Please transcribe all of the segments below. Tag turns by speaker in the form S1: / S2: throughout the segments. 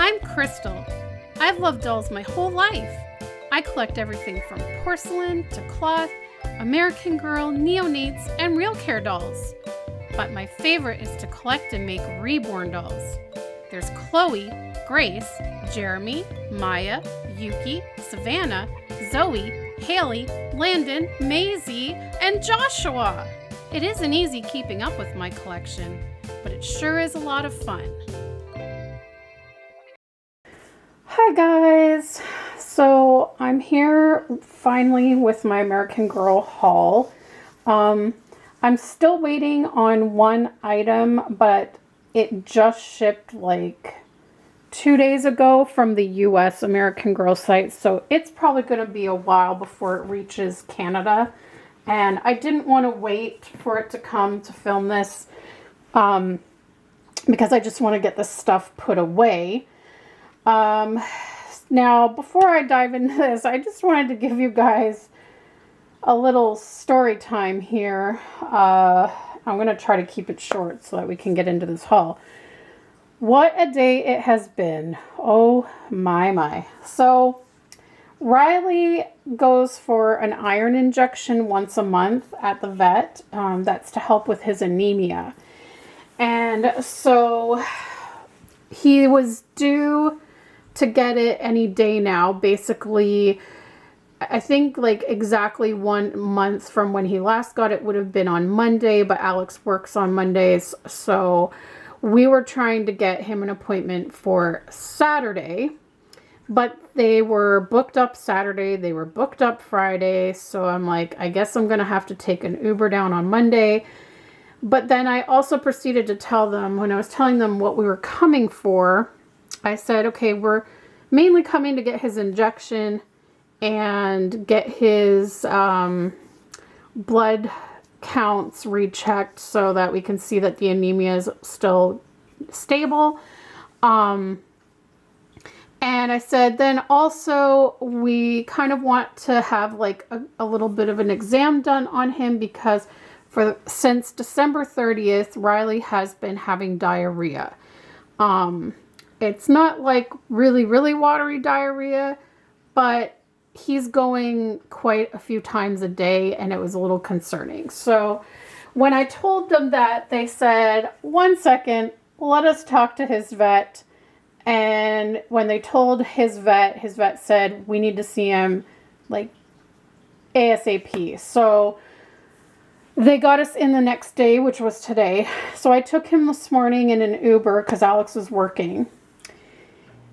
S1: I'm Krystle. I've loved dolls my whole life. I collect everything from porcelain to cloth, American Girl, neonates, and real care dolls. But my favorite is to collect and make reborn dolls. There's Chloe, Grace, Jeremy, Maya, Yuki, Savannah, Zoe, Haley, Landon, Maisie, and Joshua. It isn't easy keeping up with my collection, but it sure is a lot of fun. Hi guys, so I'm here finally with my American Girl haul. I'm still waiting on one item, but it just shipped like 2 days ago from the US American Girl site, so it's probably going to be a while before it reaches Canada, and I didn't want to wait for it to come to film this because I just want to get this stuff put away. Now, before I dive into this, I just wanted to give you guys a little story time here. I'm going to try to keep it short so that we can get into this haul. What a day it has been. Oh my. So, Riley goes for an iron injection once a month at the vet. That's to help with his anemia. And so, he was due to get it any day now. Basically, I think like exactly 1 month from when he last got it would have been on Monday, but Alex works on Mondays, so we were trying to get him an appointment for Saturday, but they were booked up Saturday, they were booked up Friday, so I'm like, I guess I'm gonna have to take an Uber down on Monday. But then I also proceeded to tell them, when I was telling them what we were coming for, I said, okay, we're mainly coming to get his injection and get his blood counts rechecked so that we can see that the anemia is still stable. And I said, then also we kind of want to have like a little bit of an exam done on him because since December 30th, Riley has been having diarrhea. It's not like really, really watery diarrhea, but he's going quite a few times a day, and it was a little concerning. So when I told them that, they said, 1 second, let us talk to his vet. And when they told his vet said, we need to see him like ASAP. So they got us in the next day, which was today. So I took him this morning in an Uber because Alex was working.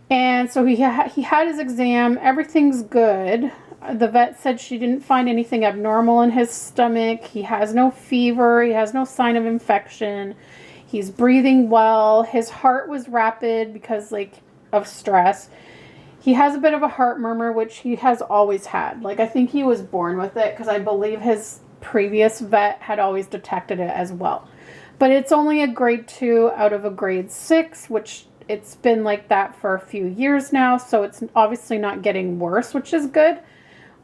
S1: And so he had his exam. Everything's good. The vet said she didn't find anything abnormal in his stomach. He has no fever. He has no sign of infection. He's breathing well. His heart was rapid because of stress. He has a bit of a heart murmur, which he has always had. I think he was born with it because I believe his previous vet had always detected it as well. But it's only a grade 2 out of a grade 6, which it's been like that for a few years now, so it's obviously not getting worse, which is good.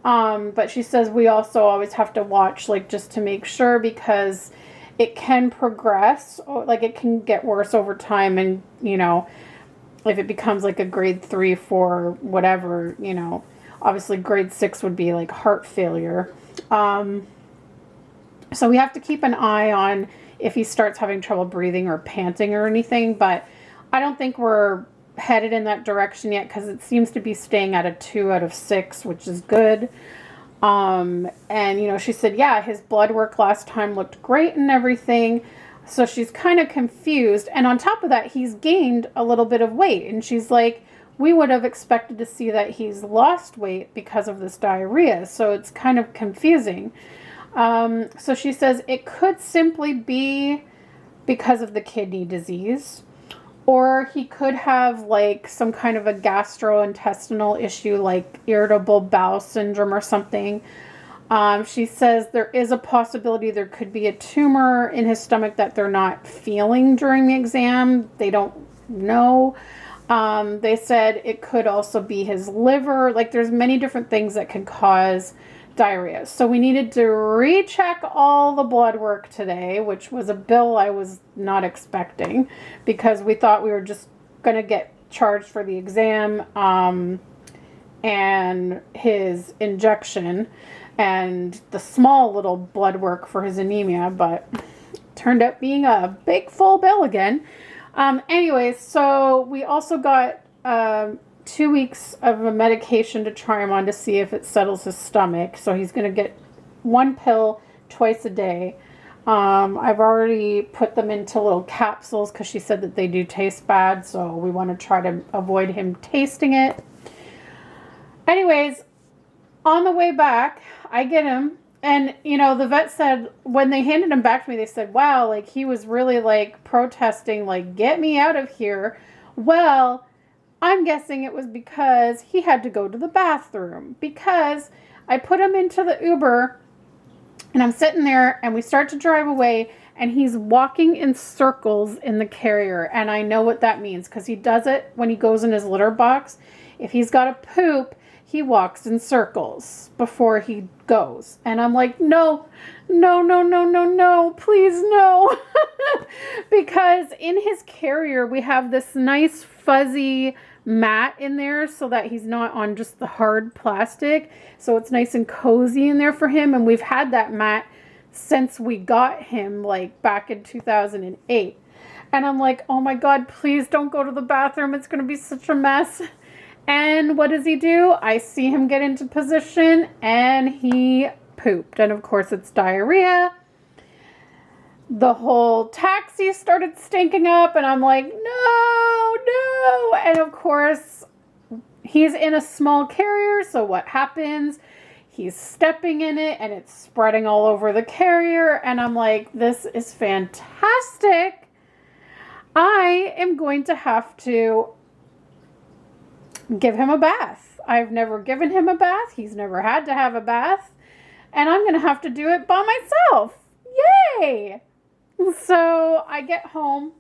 S1: But she says we also always have to watch, just to make sure, because it can progress, it can get worse over time, and, if it becomes a grade 3, 4, whatever, obviously grade 6 would be heart failure. So we have to keep an eye on if he starts having trouble breathing or panting or anything, but I don't think we're headed in that direction yet because it seems to be staying at a 2 out of 6, which is good. And, she said, yeah, his blood work last time looked great and everything. So she's kind of confused. And on top of that, he's gained a little bit of weight. And she's like, we would have expected to see that he's lost weight because of this diarrhea. So it's kind of confusing. So she says it could simply be because of the kidney disease. Or he could have some kind of a gastrointestinal issue, like irritable bowel syndrome or something. She says there is a possibility there could be a tumor in his stomach that they're not feeling during the exam. They don't know. They said it could also be his liver. There's many different things that can cause diarrhea. So we needed to recheck all the blood work today, which was a bill I was not expecting because we thought we were just going to get charged for the exam and his injection and the small little blood work for his anemia, but turned out being a big full bill again. Anyways, so we also got 2 weeks of a medication to try him on to see if it settles his stomach. So he's going to get 1 pill twice a day. I've already put them into little capsules because she said that they do taste bad. So we want to try to avoid him tasting it. Anyways, on the way back, I get him. And, you know, the vet said, when they handed him back to me, they said, wow, like, he was really, like, protesting, like, get me out of here. Well, I'm guessing it was because he had to go to the bathroom. Because I put him into the Uber, and I'm sitting there, and we start to drive away, and he's walking in circles in the carrier. And I know what that means, because he does it when he goes in his litter box. If he's got to poop, he walks in circles before he goes. And I'm like, no, no, no, no, no, no, please no. Because in his carrier, we have this nice fuzzy mat in there so that he's not on just the hard plastic. So it's nice and cozy in there for him. And we've had that mat since we got him, like back in 2008. And I'm like, oh my God, please don't go to the bathroom. It's going to be such a mess. And what does he do? I see him get into position and he pooped. And of course it's diarrhea. The whole taxi started stinking up and I'm like, no, no. And of course he's in a small carrier. So what happens? He's stepping in it and it's spreading all over the carrier. And I'm like, this is fantastic. I am going to have to give him a bath. I've never given him a bath. He's never had to have a bath. And I'm going to have to do it by myself. Yay! So I get home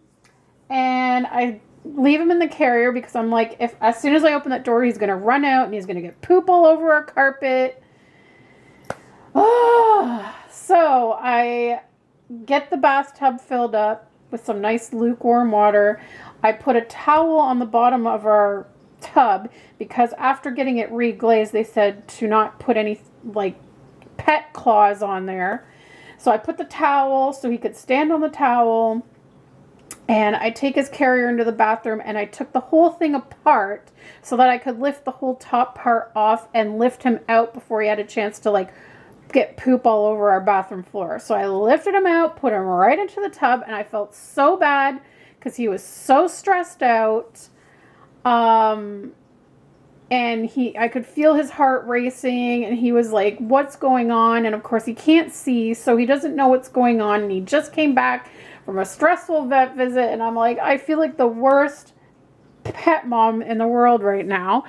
S1: and I leave him in the carrier because I'm like, if as soon as I open that door, he's going to run out and he's going to get poop all over our carpet. So I get the bathtub filled up with some nice lukewarm water. I put a towel on the bottom of our tub because after getting it reglazed, they said to not put any like pet claws on there. So I put the towel so he could stand on the towel, and I take his carrier into the bathroom and I took the whole thing apart so that I could lift the whole top part off and lift him out before he had a chance to like get poop all over our bathroom floor. So I lifted him out, put him right into the tub, and I felt so bad because he was so stressed out. And I could feel his heart racing and he was like, what's going on? And of course he can't see, so he doesn't know what's going on. And he just came back from a stressful vet visit. And I'm like, I feel like the worst pet mom in the world right now,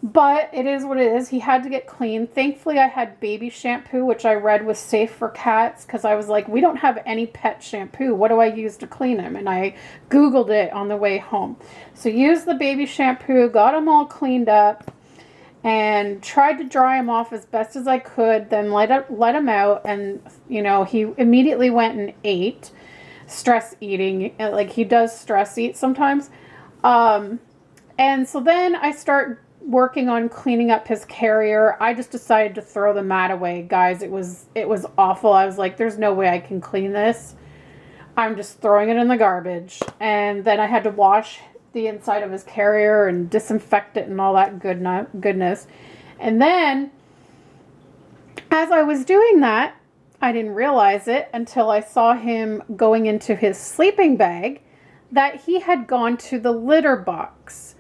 S1: but it is what it is. He had to get clean. Thankfully I had baby shampoo, which I read was safe for cats. Cause I was like, we don't have any pet shampoo. What do I use to clean him? And I Googled it on the way home. So used the baby shampoo, got him all cleaned up and tried to dry him off as best as I could. Then let him out. And you know, he immediately went and ate. Stress eating, like he does stress eat sometimes. And so then I start working on cleaning up his carrier. I just decided to throw the mat away, guys. It was awful. I was like, there's no way I can clean this. I'm just throwing it in the garbage. And then I had to wash the inside of his carrier and disinfect it and all that goodness. And then as I was doing that, I didn't realize it until I saw him going into his sleeping bag that he had gone to the litter box.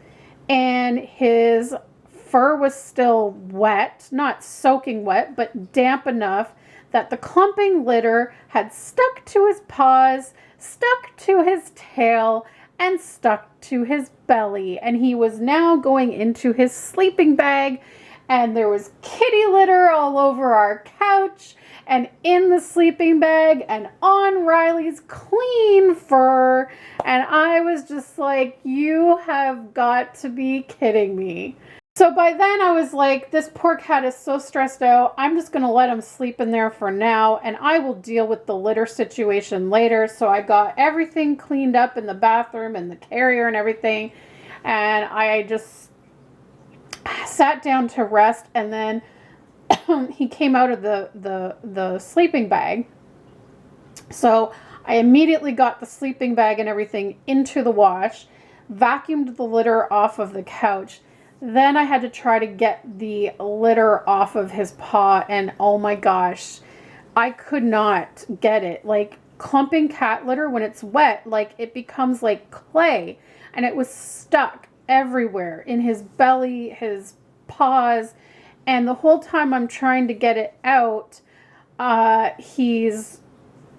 S1: And his fur was still wet, not soaking wet, but damp enough that the clumping litter had stuck to his paws, stuck to his tail, and stuck to his belly. And he was now going into his sleeping bag, and there was kitty litter all over our couch and in the sleeping bag and on Riley's clean fur. And I was just like, you have got to be kidding me. So by then I was like, this poor cat is so stressed out. I'm just going to let him sleep in there for now, and I will deal with the litter situation later. So I got everything cleaned up in the bathroom and the carrier and everything. And I just sat down to rest, and then he came out of the sleeping bag. So I immediately got the sleeping bag and everything into the wash, vacuumed the litter off of the couch. Then I had to try to get the litter off of his paw, and oh my gosh, I could not get it. Like, clumping cat litter, when it's wet, like, it becomes like clay, and it was stuck everywhere in his belly, his paws, and the whole time I'm trying to get it out, he's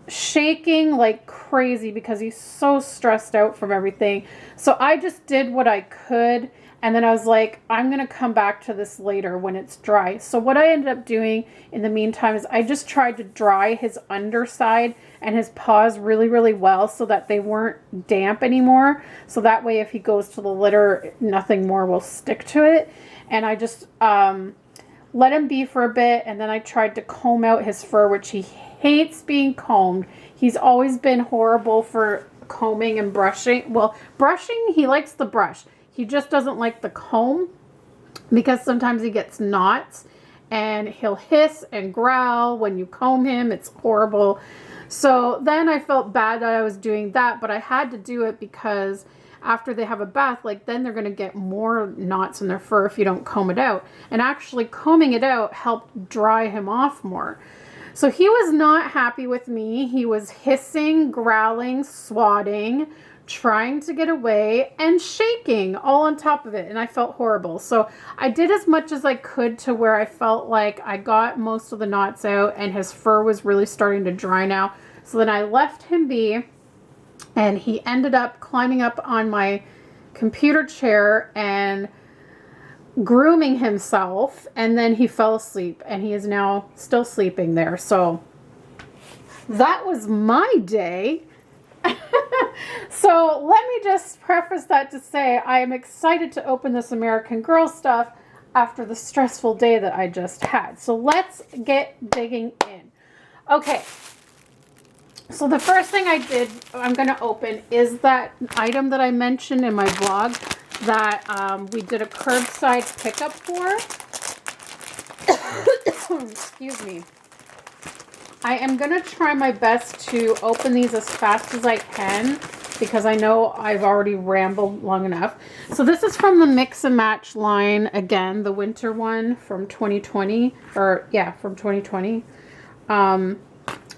S1: shaking like crazy because he's so stressed out from everything. So I just did what I could, and then I was like, I'm gonna come back to this later when it's dry. So what I ended up doing in the meantime is I just tried to dry his underside and his paws really, really well so that they weren't damp anymore. So that way if he goes to the litter, nothing more will stick to it. And I just let him be for a bit, and then I tried to comb out his fur, which he hates being combed. He's always been horrible for combing and brushing. Well, brushing, he likes the brush. He just doesn't like the comb because sometimes he gets knots and he'll hiss and growl when you comb him. It's horrible. So then I felt bad that I was doing that, but I had to do it because after they have a bath, like, then they're going to get more knots in their fur if you don't comb it out. And actually combing it out helped dry him off more. So he was not happy with me. He was hissing, growling, swatting, trying to get away, and shaking all on top of it. And I felt horrible. So I did as much as I could to where I felt like I got most of the knots out and his fur was really starting to dry now. So then I left him be. And he ended up climbing up on my computer chair and grooming himself. And then he fell asleep. And he is now still sleeping there. So that was my day. So let me just preface that to say I am excited to open this American Girl stuff after the stressful day that I just had. So let's get digging in. Okay. So the first thing I'm going to open is that item that I mentioned in my vlog that we did a curbside pickup for. Excuse me. I am going to try my best to open these as fast as I can because I know I've already rambled long enough. So this is from the Mix and Match line, again, the winter one from 2020, or yeah, from 2020. And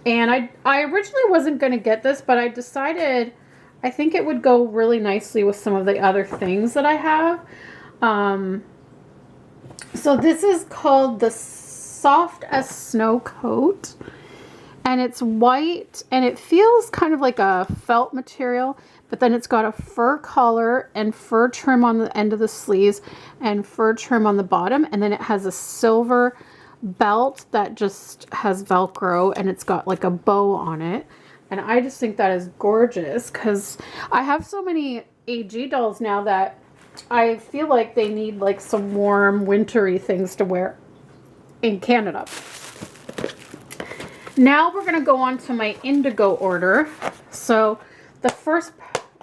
S1: I originally wasn't going to get this, but I decided I think it would go really nicely with some of the other things that I have. So this is called the Soft as Snow Coat. And it's white, and it feels kind of like a felt material, but then it's got a fur collar and fur trim on the end of the sleeves and fur trim on the bottom. And then it has a silver belt that just has Velcro, and it's got like a bow on it. And I just think that is gorgeous because I have so many AG dolls now that I feel like they need like some warm wintry things to wear in Canada. Now we're going to go on to my Indigo order. So the first,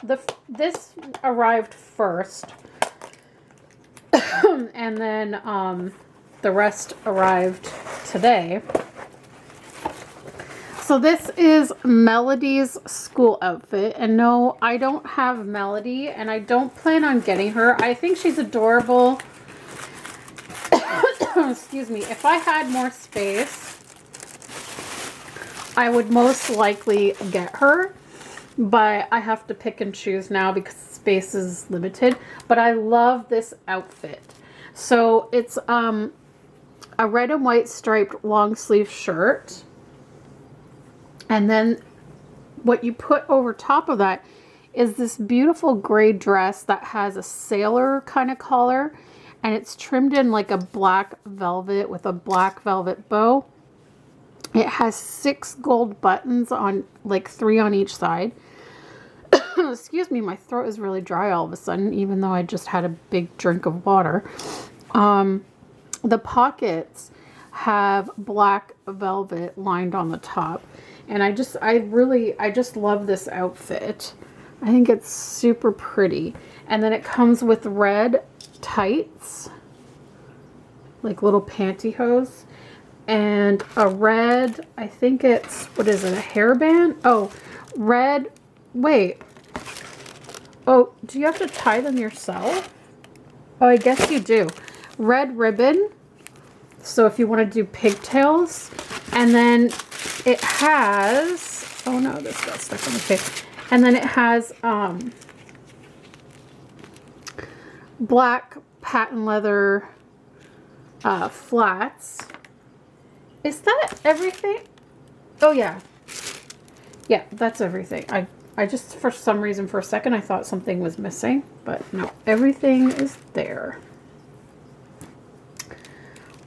S1: this arrived first, and then the rest arrived today. So this is Melody's school outfit, and no, I don't have Melody, and I don't plan on getting her. I think she's adorable. Excuse me. If I had more space, I would most likely get her, but I have to pick and choose now because space is limited. But I love this outfit. So it's a red and white striped long sleeve shirt. And then what you put over top of that is this beautiful gray dress that has a sailor kind of collar. And it's trimmed in like a black velvet with a black velvet bow. It has 6 gold buttons on, like 3 on each side. Excuse me, my throat is really dry all of a sudden, even though I just had a big drink of water. The pockets have black velvet lined on the top. And I just love this outfit. I think it's super pretty. And then it comes with red tights, like little pantyhose, and a red, I think it's, what is it, a hairband? Oh, red, wait. Oh, do you have to tie them yourself? Oh, I guess you do. Red ribbon, so if you want to do pigtails. And then it has, oh no, this got stuck on the face. And then it has black patent leather flats. Is that everything? Oh yeah. Yeah, that's everything. I just, for some reason, for a second, I thought something was missing, but no, everything is there.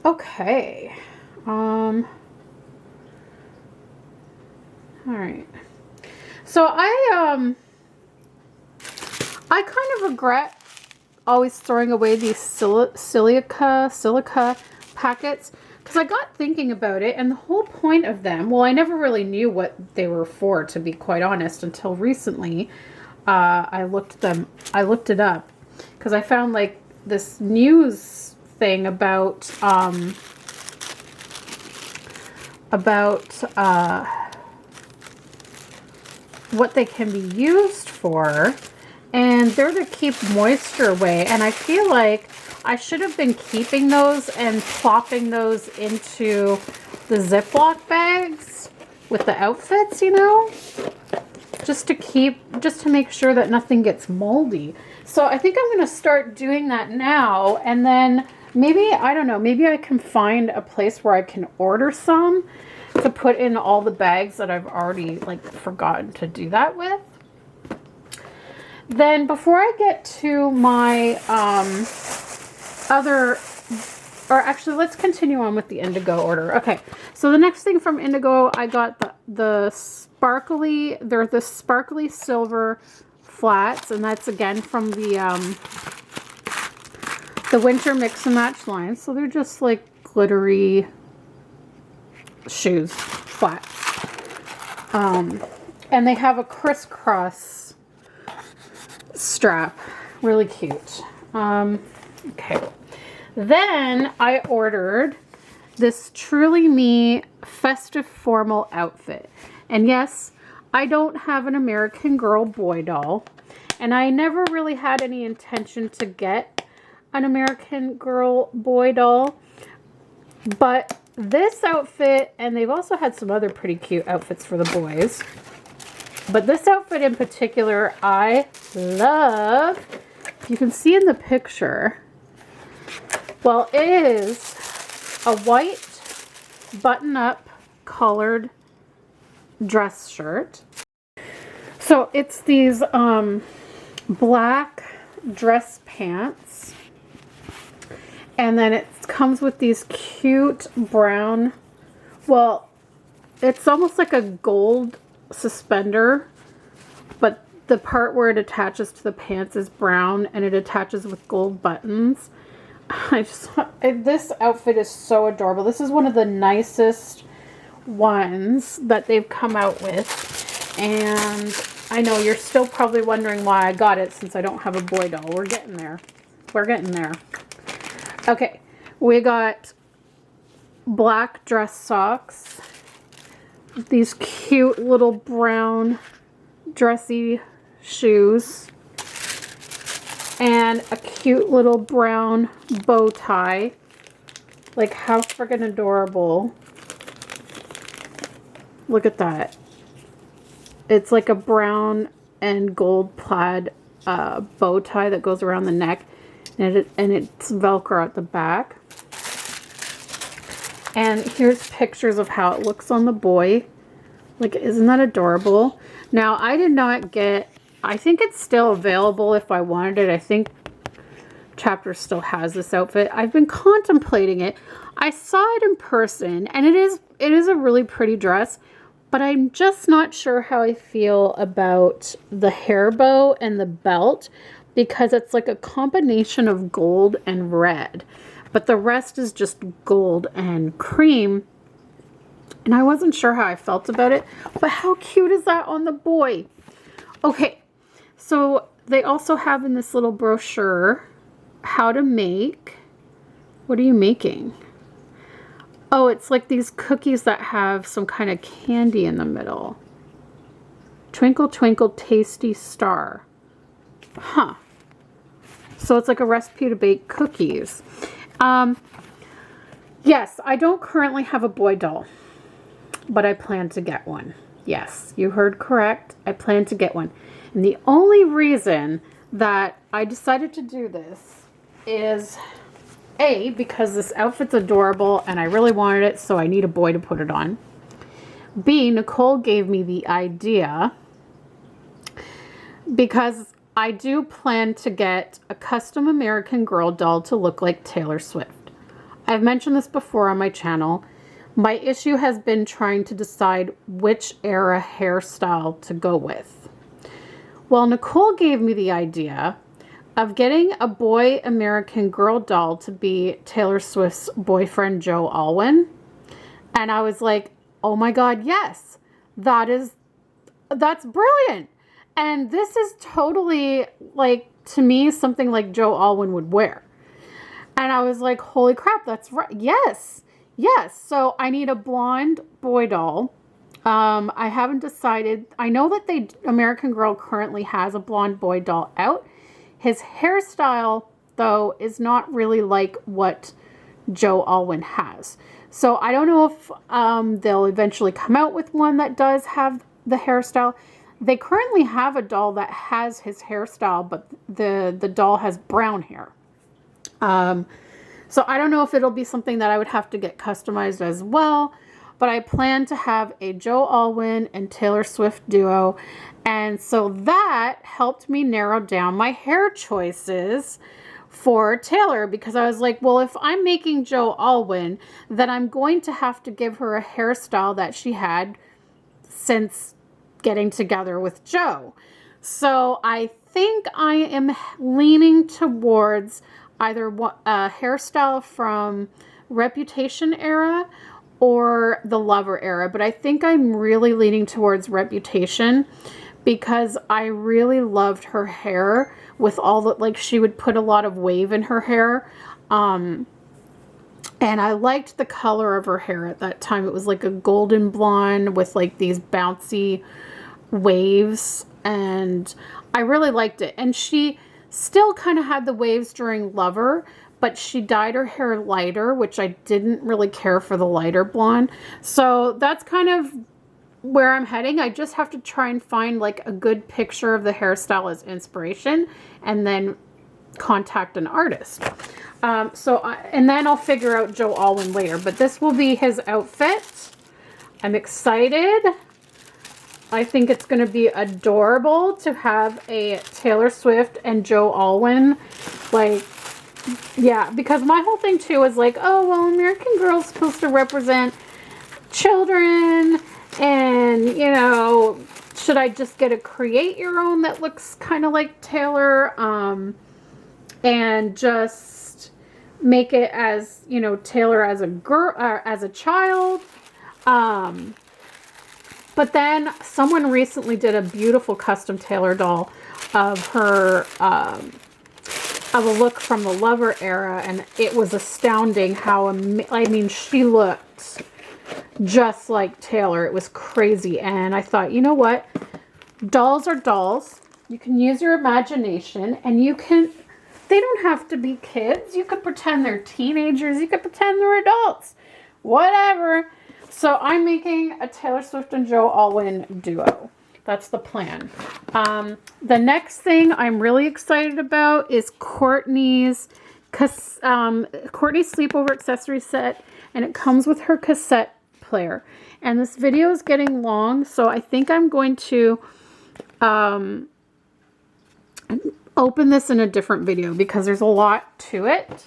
S1: Okay. All right. So I kind of regret always throwing away these silica packets, because I got thinking about it, and the whole point of them, well, I never really knew what they were for, to be quite honest, until recently. I looked it up, because I found like this news thing about what they can be used for, and they're to keep moisture away. And I feel like I should have been keeping those and plopping those into the Ziploc bags with the outfits, you know, just to make sure that nothing gets moldy. So I think I'm going to start doing that now, and then maybe, I don't know, maybe I can find a place where I can order some to put in all the bags that I've already like forgotten to do that with. Then before I get to my or actually let's continue on with the Indigo order. Okay, so the next thing from Indigo, I got the sparkly, they're the sparkly silver flats, and that's again from the winter mix and match line. So they're just like glittery shoes, flats. And they have a crisscross strap, really cute. Okay, then I ordered this Truly Me festive formal outfit, and yes, I don't have an American Girl boy doll, and I never really had any intention to get an American Girl boy doll, but this outfit, and they've also had some other pretty cute outfits for the boys, but this outfit in particular I love. You can see in the picture, well, it is a white button-up collared dress shirt. So it's these black dress pants, and then it comes with these cute brown, well, it's almost like a gold suspender, but the part where it attaches to the pants is brown, and it attaches with gold buttons. This outfit is so adorable. This is one of the nicest ones that they've come out with, and I know you're still probably wondering why I got it, since I don't have a boy doll. We're getting there. We're getting there. Okay, we got black dress socks, these cute little brown dressy shoes, and a cute little brown bow tie. Like, how freaking adorable. Look at that. It's like a brown and gold plaid bow tie that goes around the neck, and it's Velcro at the back. And here's pictures of how it looks on the boy. Like, isn't that adorable? Now, I did not get, I think it's still available if I wanted it. I think Chapter still has this outfit. I've been contemplating it. I saw it in person, and it is a really pretty dress, but I'm just not sure how I feel about the hair bow and the belt, because it's like a combination of gold and red, but the rest is just gold and cream, and I wasn't sure how I felt about it. But how cute is that on the boy? Okay, so they also have in this little brochure how to make, what are you making? Oh, it's like these cookies that have some kind of candy in the middle. Twinkle Twinkle Tasty Star. Huh. So it's like a recipe to bake cookies. Yes, I don't currently have a boy doll, but I plan to get one. Yes, you heard correct. I plan to get one. And the only reason that I decided to do this is A, because this outfit's adorable and I really wanted it, so I need a boy to put it on. B, Nicole gave me the idea because I do plan to get a custom American Girl doll to look like Taylor Swift. I've mentioned this before on my channel. My issue has been trying to decide which era hairstyle to go with. Well, Nicole gave me the idea of getting a boy American Girl doll to be Taylor Swift's boyfriend, Joe Alwyn. And I was like, oh my God, yes, that's brilliant. And this is totally, like, to me, something like Joe Alwyn would wear. And I was like, holy crap, that's right. Yes. Yes. So I need a blonde boy doll. I haven't decided. I know that American Girl currently has a blonde boy doll out. His hairstyle, though, is not really like what Joe Alwyn has. So I don't know if they'll eventually come out with one that does have the hairstyle. They currently have a doll that has his hairstyle, but the doll has brown hair. So I don't know if it'll be something that I would have to get customized as well, but I plan to have a Joe Alwyn and Taylor Swift duo. And so that helped me narrow down my hair choices for Taylor, because I was like, well, if I'm making Joe Alwyn, then I'm going to have to give her a hairstyle that she had since getting together with Joe. So I think I am leaning towards either a hairstyle from Reputation era or the Lover era. But I think I'm really leaning towards Reputation because I really loved her hair with all the, like, she would put a lot of wave in her hair. And I liked the color of her hair at that time. It was like a golden blonde with like these bouncy waves, and I really liked it. And she still kind of had the waves during Lover, but she dyed her hair lighter, which I didn't really care for the lighter blonde. So that's kind of where I'm heading. I just have to try and find like a good picture of the hairstyle as inspiration and then contact an artist. And then I'll figure out Joe Alwyn later, but this will be his outfit. I'm excited. I think it's going to be adorable to have a Taylor Swift and Joe Alwyn, like, yeah, because my whole thing too is like, oh, well, American Girl's supposed to represent children, and, you know, should I just get a create your own that looks kind of like Taylor, and just make it as, you know, Taylor as a girl, as a child. But then someone recently did a beautiful custom Taylor doll of her, of a look from the Lover era, and it was astounding how, I mean, she looked just like Taylor. It was crazy. And I thought, you know what? Dolls are dolls. You can use your imagination, and you can, they don't have to be kids. You could pretend they're teenagers. You could pretend they're adults. Whatever. So I'm making a Taylor Swift and Joe Alwyn duo. That's the plan. The next thing I'm really excited about is Courtney's Sleepover accessory set, and it comes with her cassette player. And this video is getting long, so I think I'm going to open this in a different video because there's a lot to it.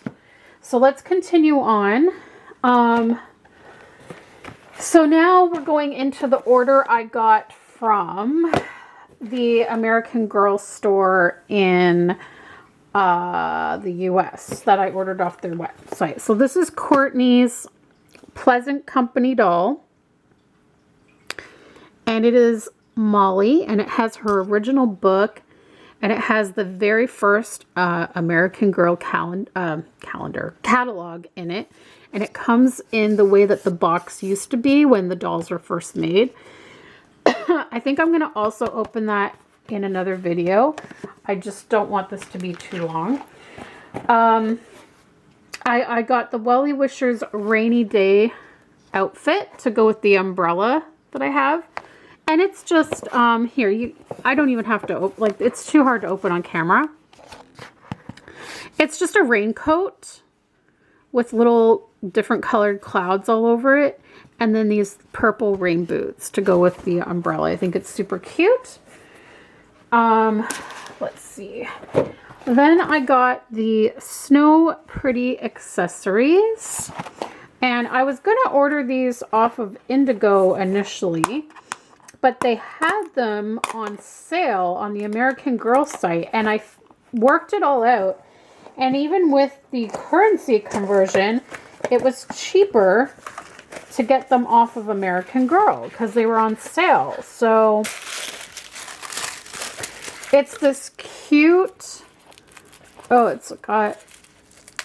S1: So let's continue on. So now we're going into the order I got from the American Girl store in the US that I ordered off their website. So this is Courtney's Pleasant Company doll, and it is Molly, and it has her original book, And it has the very first American Girl catalog in it. And it comes in the way that the box used to be when the dolls were first made. I think I'm going to also open that in another video. I just don't want this to be too long. I got the Welly Wishers Rainy Day outfit to go with the umbrella that I have. And it's just, here, I don't even have to, like, it's too hard to open on camera. It's just a raincoat with little different colored clouds all over it. And then these purple rain boots to go with the umbrella. I think it's super cute. Let's see. Then I got the Snow Pretty accessories. And I was going to order these off of Indigo initially, but they had them on sale on the American Girl site, and I worked it all out. And even with the currency conversion, it was cheaper to get them off of American Girl because they were on sale. So it's this cute, oh, it's got,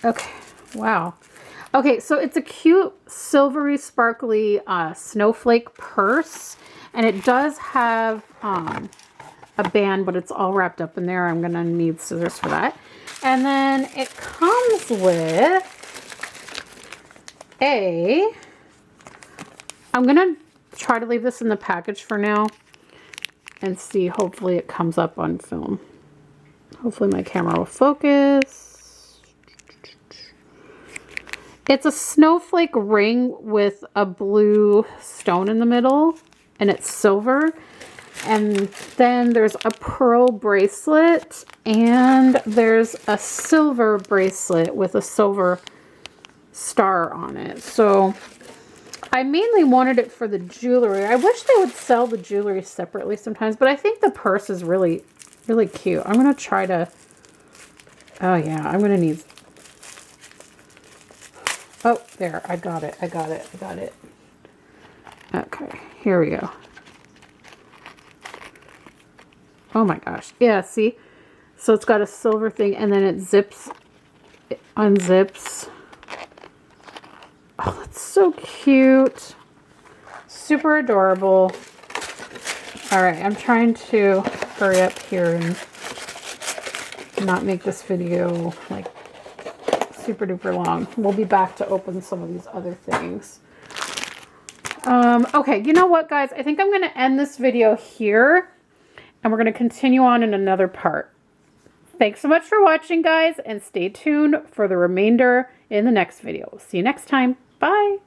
S1: okay, wow. Okay, so it's a cute silvery sparkly snowflake purse, and it does have a band, but it's all wrapped up in there. I'm gonna need scissors for that. And then it comes with I'm gonna try to leave this in the package for now and see, hopefully it comes up on film. Hopefully my camera will focus. It's a snowflake ring with a blue stone in the middle, and it's silver. And then there's a pearl bracelet, and there's a silver bracelet with a silver star on it. So I mainly wanted it for the jewelry. I wish they would sell the jewelry separately sometimes, but I think the purse is really, really cute. I'm going to try to, oh yeah, I'm going to need, oh, there, I got it. Okay, here we go. Oh my gosh. Yeah, see? So it's got a silver thing, and then it zips, it unzips. Oh, that's so cute. Super adorable. All right, I'm trying to hurry up here and not make this video like super duper long. We'll be back to open some of these other things. Okay, you know what, guys? I think I'm going to end this video here, and we're going to continue on in another part. Thanks so much for watching, guys, and stay tuned for the remainder in the next video. See you next time. Bye.